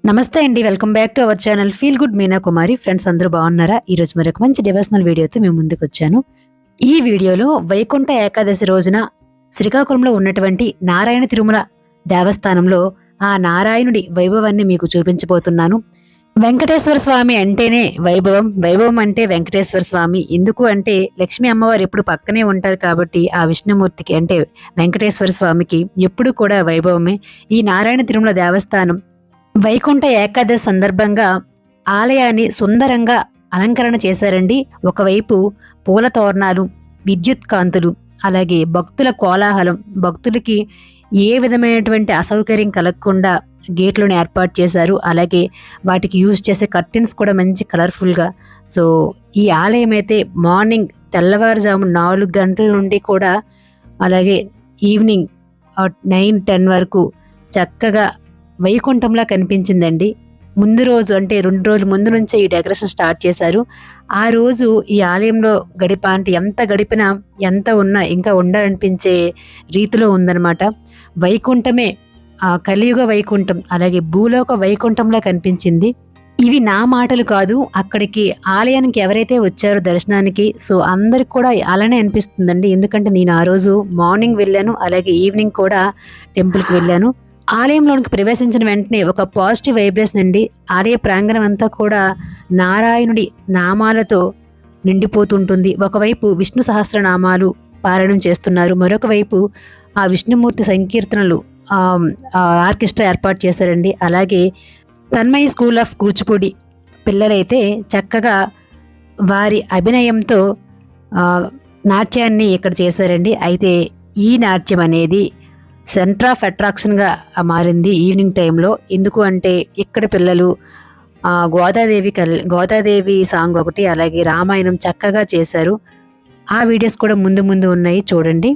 నమస్తే అండి. Welcome back to our channel feel good Meena Kumari. Friends అందరూ బాగున్నారా? ఈరోజు మరొక మంచి డివోషనల్ వీడియోతో మేము ముందుకు వచ్చాను. ఈ వీడియోలో వైకుంఠ ఏకాదశి రోజున శ్రీకాకుళంలో ఉన్నటువంటి నారాయణ తిరుమల దేవస్థానంలో ఆ నారాయణుడి వైభవాన్ని మీకు చూపించబోతున్నాను. వెంకటేశ్వర స్వామి అంటేనే వైభవం, వైభవం అంటే వెంకటేశ్వర స్వామి. ఎందుకు అంటే లక్ష్మీ అమ్మవారు ఎప్పుడు పక్కనే ఉంటారు కాబట్టి ఆ విష్ణుమూర్తికి అంటే వెంకటేశ్వర స్వామికి ఎప్పుడు కూడా వైభవమే. ఈ నారాయణ తిరుమల దేవస్థానం వైకుంఠ ఏకాదశి సందర్భంగా ఆలయాన్ని సుందరంగా అలంకరణ చేశారండి. ఒకవైపు పూల తోరణాలు, విద్యుత్ కాంతులు, అలాగే భక్తుల కోలాహలం, భక్తులకి ఏ విధమైనటువంటి అసౌకర్యం కలగకుండా గేట్లను ఏర్పాటు చేశారు. అలాగే వాటికి యూజ్ చేసే కర్టెన్స్ కూడా మంచి కలర్ఫుల్గా. సో ఈ ఆలయం అయితే మార్నింగ్ తెల్లవారుజాము 4 గంటల నుండి కూడా అలాగే ఈవినింగ్ 9-10 వరకు చక్కగా వైకుంఠంలా కనిపించిందండి. ముందు రోజు అంటే 2 రోజుల ముందు నుంచే ఈ డెకరేషన్ స్టార్ట్ చేశారు. ఆ రోజు ఈ ఆలయంలో అంటే ఎంత గడిపినా ఎంత ఉన్నా ఇంకా ఉండాలనిపించే రీతిలో ఉందన్నమాట. వైకుంఠమే కలియుగ వైకుంఠం, అలాగే భూలోక వైకుంఠంలా కనిపించింది. ఇవి నా మాటలు కాదు, అక్కడికి ఆలయానికి ఎవరైతే వచ్చారో దర్శనానికి సో అందరికి కూడా అలానే అనిపిస్తుందండి. ఎందుకంటే నేను ఆ రోజు మార్నింగ్ వెళ్ళాను, అలాగే ఈవినింగ్ కూడా టెంపుల్కి వెళ్ళాను. ఆలయంలోనికి ప్రవేశించిన వెంటనే ఒక పాజిటివ్ వైబ్రేషన్ అండి. ఆలయ ప్రాంగణం అంతా కూడా నారాయణుడి నామాలతో నిండిపోతుంటుంది. ఒకవైపు విష్ణు సహస్రనామాలు పారాయణం చేస్తున్నారు, మరొక వైపు ఆ విష్ణుమూర్తి సంకీర్తనలు ఆర్కెస్ట్రా ఏర్పాటు చేశారండి. అలాగే తన్మయి స్కూల్ ఆఫ్ కూచిపూడి పిల్లలైతే చక్కగా వారి అభినయంతో నాట్యాన్ని ఇక్కడ చేశారండి. అయితే ఈ నాట్యం అనేది సెంటర్ ఆఫ్ అట్రాక్షన్గా మారింది ఈవినింగ్ టైంలో. ఎందుకు అంటే ఇక్కడ పిల్లలు గోదాదేవి సాంగ్ ఒకటి, అలాగే రామాయణం చక్కగా చేశారు. ఆ వీడియోస్ కూడా ముందు ముందు ఉన్నాయి, చూడండి.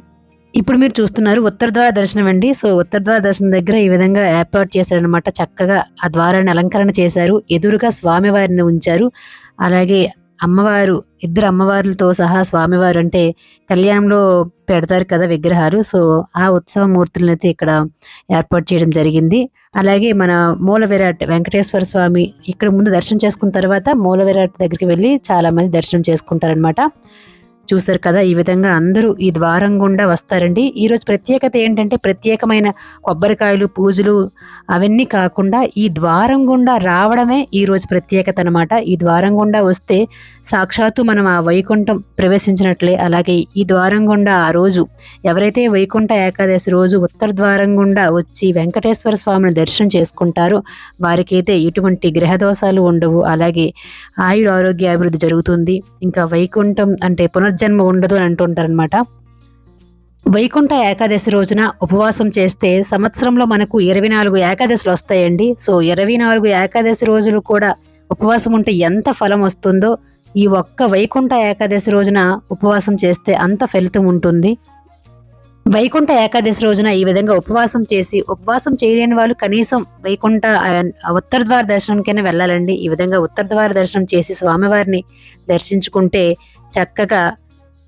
ఇప్పుడు మీరు చూస్తున్నారు ఉత్తర ద్వార దర్శనం అండి. సో ఉత్తర ద్వార దర్శనం దగ్గర ఈ విధంగా ఏర్పాటు చేశారనమాట. చక్కగా ఆ ద్వారాన్ని అలంకరణ చేశారు. ఎదురుగా స్వామివారిని ఉంచారు. అలాగే అమ్మవారు, 2 అమ్మవార్లతో సహా స్వామివారు అంటే కళ్యాణంలో పెడతారు కదా విగ్రహాలు. సో ఆ ఉత్సవ మూర్తులను అయితే ఇక్కడ ఏర్పాటు చేయడం జరిగింది. అలాగే మన మూల విరాట్ వెంకటేశ్వర స్వామి ఇక్కడ ముందు దర్శనం చేసుకున్న తర్వాత మూల విరాట్ దగ్గరికి వెళ్ళి చాలా మంది దర్శనం చేసుకుంటారనమాట. చూసారు కదా, ఈ విధంగా అందరూ ఈ ద్వారం గుండా వస్తారండి. ఈరోజు ప్రత్యేకత ఏంటంటే ప్రత్యేకమైన కొబ్బరికాయలు, పూజలు అవన్నీ కాకుండా ఈ ద్వారం గుండా రావడమే ఈరోజు ప్రత్యేకత అనమాట. ఈ ద్వారం గుండా వస్తే సాక్షాత్తు మనం ఆ వైకుంఠం ప్రవేశించినట్లే. అలాగే ఈ ద్వారం గుండా ఆ రోజు ఎవరైతే వైకుంఠ ఏకాదశి రోజు ఉత్తర ద్వారం గుండా వచ్చి వెంకటేశ్వర స్వామిని దర్శనం చేసుకుంటారో వారికైతే ఎటువంటి గ్రహదోషాలు ఉండవు. అలాగే ఆయుర ఆరోగ్య అభివృద్ధి జరుగుతుంది. ఇంకా వైకుంఠం అంటే పునర్జన్మ ఉండదు అని అంటుంటారనమాట. వైకుంఠ ఏకాదశి రోజున ఉపవాసం చేస్తే సంవత్సరంలో మనకు 24 ఏకాదశులు వస్తాయండి. సో 24 ఏకాదశి రోజులు కూడా ఉపవాసం ఉంటే ఎంత ఫలం వస్తుందో ఈ ఒక్క వైకుంఠ ఏకాదశి రోజున ఉపవాసం చేస్తే అంత ఫలితం ఉంటుంది. వైకుంఠ ఏకాదశి రోజున ఈ విధంగా ఉపవాసం చేయలేని వాళ్ళు కనీసం వైకుంఠ ఉత్తర ద్వార దర్శనంకైనా వెళ్ళాలండి. ఈ విధంగా ఉత్తర ద్వార దర్శనం చేసి స్వామివారిని దర్శించుకుంటే చక్కగా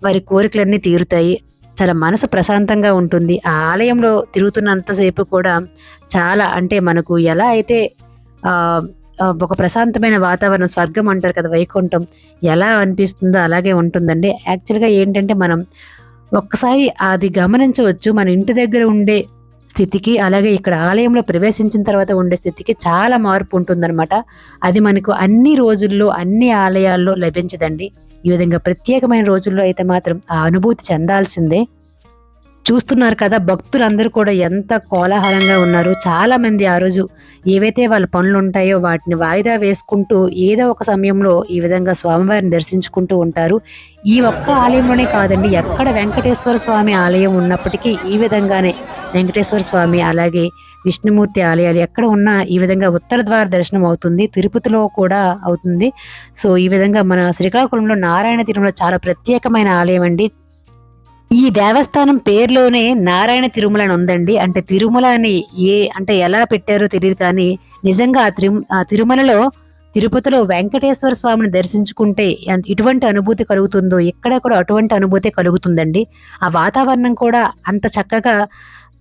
వారి కోరికలన్నీ తీరుతాయి. చాలా మనసు ప్రశాంతంగా ఉంటుంది. ఆ ఆలయంలో తిరుగుతున్నంతసేపు కూడా చాలా అంటే మనకు ఎలా అయితే ఒక ప్రశాంతమైన వాతావరణం, స్వర్గం అంటారు కదా వైకుంఠం, ఎలా అనిపిస్తుందో అలాగే ఉంటుందండి. యాక్చువల్గా ఏంటంటే మనం ఒక్కసారి అది గమనించవచ్చు. మన ఇంటి దగ్గర ఉండే స్థితికి అలాగే ఇక్కడ ఆలయంలో ప్రవేశించిన తర్వాత ఉండే స్థితికి చాలా మార్పు ఉంటుందన్నమాట. అది మనకు అన్ని రోజుల్లో అన్ని ఆలయాల్లో లభించదండి. ఈ విధంగా ప్రత్యేకమైన రోజుల్లో అయితే మాత్రం ఆ అనుభూతి చెందాల్సిందే. చూస్తున్నారు కదా, భక్తులందరూ కూడా ఎంత కోలాహలంగా ఉన్నారు. చాలా మంది ఆ రోజు ఏవైతే వాళ్ళ పనులు ఉంటాయో వాటిని వాయిదా వేసుకుంటూ ఏదో ఒక సమయంలో ఈ విధంగా స్వామివారిని దర్శించుకుంటూ ఉంటారు. ఈ ఒక్క ఆలయంలోనే కాదండి, ఎక్కడ వెంకటేశ్వర స్వామి ఆలయం ఉన్నప్పటికీ ఈ విధంగానే వెంకటేశ్వర స్వామి అలాగే విష్ణుమూర్తి ఆలయాలు ఎక్కడ ఉన్నా ఈ విధంగా ఉత్తర ద్వార దర్శనం అవుతుంది. తిరుపతిలో కూడా అవుతుంది. సో ఈ విధంగా మన శ్రీకాకుళంలో నారాయణ తిరుమల చాలా ప్రత్యేకమైన ఆలయం అండి. ఈ దేవస్థానం పేరులోనే నారాయణ తిరుమల అని ఉందండి. అంటే తిరుమల అని అంటే ఎలా పెట్టారో తెలియదు, కానీ నిజంగా ఆ తిరుమలలో తిరుపతిలో వెంకటేశ్వర స్వామిని దర్శించుకుంటే ఇటువంటి అనుభూతి కలుగుతుందో ఇక్కడ కూడా అటువంటి అనుభూతి కలుగుతుందండి. ఆ వాతావరణం కూడా అంత చక్కగా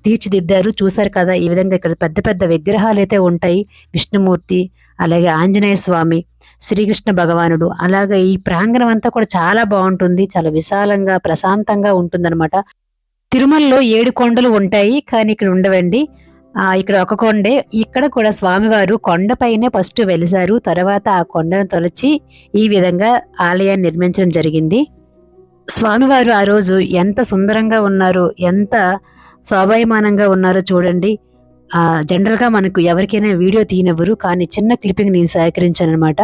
తీర్చిదిద్దారు. చూసారు కదా ఈ విధంగా ఇక్కడ పెద్ద పెద్ద విగ్రహాలు అయితే ఉంటాయి. విష్ణుమూర్తి, అలాగే ఆంజనేయ స్వామి, శ్రీకృష్ణ భగవానుడు, అలాగే ఈ ప్రాంగణం అంతా కూడా చాలా బాగుంటుంది. చాలా విశాలంగా ప్రశాంతంగా ఉంటుందన్నమాట. తిరుమలలో 7 కొండలు ఉంటాయి, కానీ ఇక్కడ ఉండవండి. ఇక్కడ ఒక కొండే. ఇక్కడ కూడా స్వామివారు కొండపైనే ఫస్ట్ వెలిసారు. తర్వాత ఆ కొండను తొలచి ఈ విధంగా ఆలయాన్ని నిర్మించడం జరిగింది. స్వామివారు ఆ రోజు ఎంత సుందరంగా ఉన్నారో, ఎంత శోభాయమానంగా ఉన్నారో చూడండి. జనరల్గా మనకు ఎవరికైనా వీడియో తీయనివ్వరు, కానీ చిన్న క్లిప్పింగ్ నేను సేకరించాను అనమాట.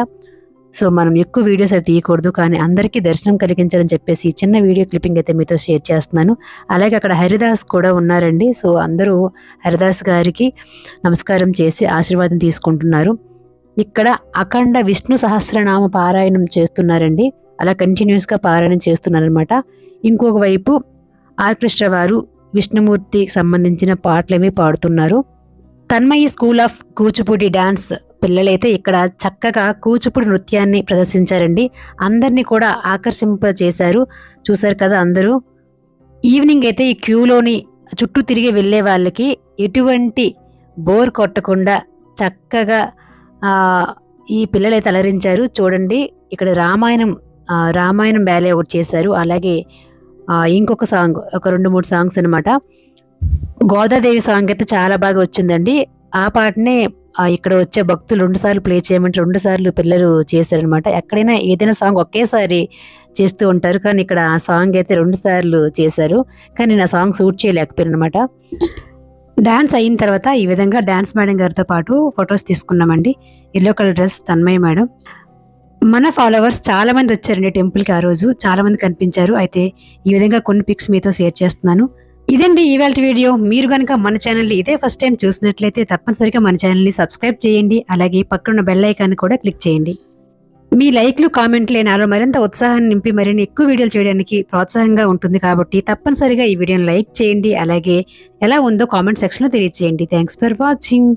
సో మనం ఎక్కువ వీడియోస్ అయితే తీయకూడదు, కానీ అందరికీ దర్శనం కలిగించాలని చెప్పేసి చిన్న వీడియో క్లిప్పింగ్ అయితే మీతో షేర్ చేస్తున్నాను. అలాగే అక్కడ హరిదాస్ కూడా ఉన్నారండి. సో అందరూ హరిదాస్ గారికి నమస్కారం చేసి ఆశీర్వాదం తీసుకుంటున్నారు. ఇక్కడ అఖండ విష్ణు సహస్రనామ పారాయణం చేస్తున్నారండి. అలా కంటిన్యూస్గా పారాయణం చేస్తున్నారనమాట. ఇంకొక వైపు ఆర్కెస్ట్రా వారు విష్ణుమూర్తికి సంబంధించిన పాటలేమి పాడుతున్నారు. Tanmayi school of Kuchipudi dance పిల్లలైతే ఇక్కడ చక్కగా కూచిపూడి నృత్యాన్ని ప్రదర్శించారండి. అందరినీ కూడా ఆకర్షింపజేశారు. చూసారు కదా అందరూ. ఈవినింగ్ అయితే ఈ క్యూలోని చుట్టూ తిరిగి వెళ్ళే వాళ్ళకి ఎటువంటి బోర్ కొట్టకుండా చక్కగా ఈ పిల్లలైతే అలరించారు. చూడండి ఇక్కడ రామాయణం బ్యాలే ఒకటి చేశారు. అలాగే ఇంకొక సాంగ్, ఒక 2-3 సాంగ్స్ అనమాట. గోదాదేవి సాంగ్ అయితే చాలా బాగా వచ్చిందండి. ఆ పాటనే ఇక్కడ వచ్చే భక్తులు 2 సార్లు ప్లే చేయమంటే 2 సార్లు పిల్లలు చేశారనమాట. ఎక్కడైనా ఏదైనా సాంగ్ ఒకేసారి చేస్తూ ఉంటారు, కానీ ఇక్కడ ఆ సాంగ్ అయితే 2 సార్లు చేశారు. కానీ నేను ఆ సాంగ్ షూట్ చేయలేకపోయాను అనమాట. డాన్స్ అయిన తర్వాత ఈ విధంగా డాన్స్ మేడం గారితో పాటు ఫొటోస్ తీసుకున్నామండి. Yellow colour dress Tanmayya madam. మన ఫాలోవర్స్ చాలా మంది వచ్చారండి టెంపుల్కి. ఆ రోజు చాలా మంది కనిపించారు. అయితే ఈ విధంగా కొన్ని పిక్స్ మీతో షేర్ చేస్తున్నాను. ఇదండి ఇవాళ వీడియో. మీరు కనుక మన ఛానల్ని ఇదే ఫస్ట్ టైం చూసినట్లయితే తప్పనిసరిగా మన ఛానల్ని సబ్స్క్రైబ్ చేయండి. అలాగే పక్కన బెల్ ఐకాన్ కూడా క్లిక్ చేయండి. మీ లైక్లు, కామెంట్లే నాలో మరింత ఉత్సాహాన్ని నింపి మరిన్ని ఎక్కువ వీడియోలు చేయడానికి ప్రోత్సాహంగా ఉంటుంది. కాబట్టి తప్పనిసరిగా ఈ వీడియోని లైక్ చేయండి. అలాగే ఎలా ఉందో కామెంట్ సెక్షన్లో తెలియజేయండి. Thanks for watching.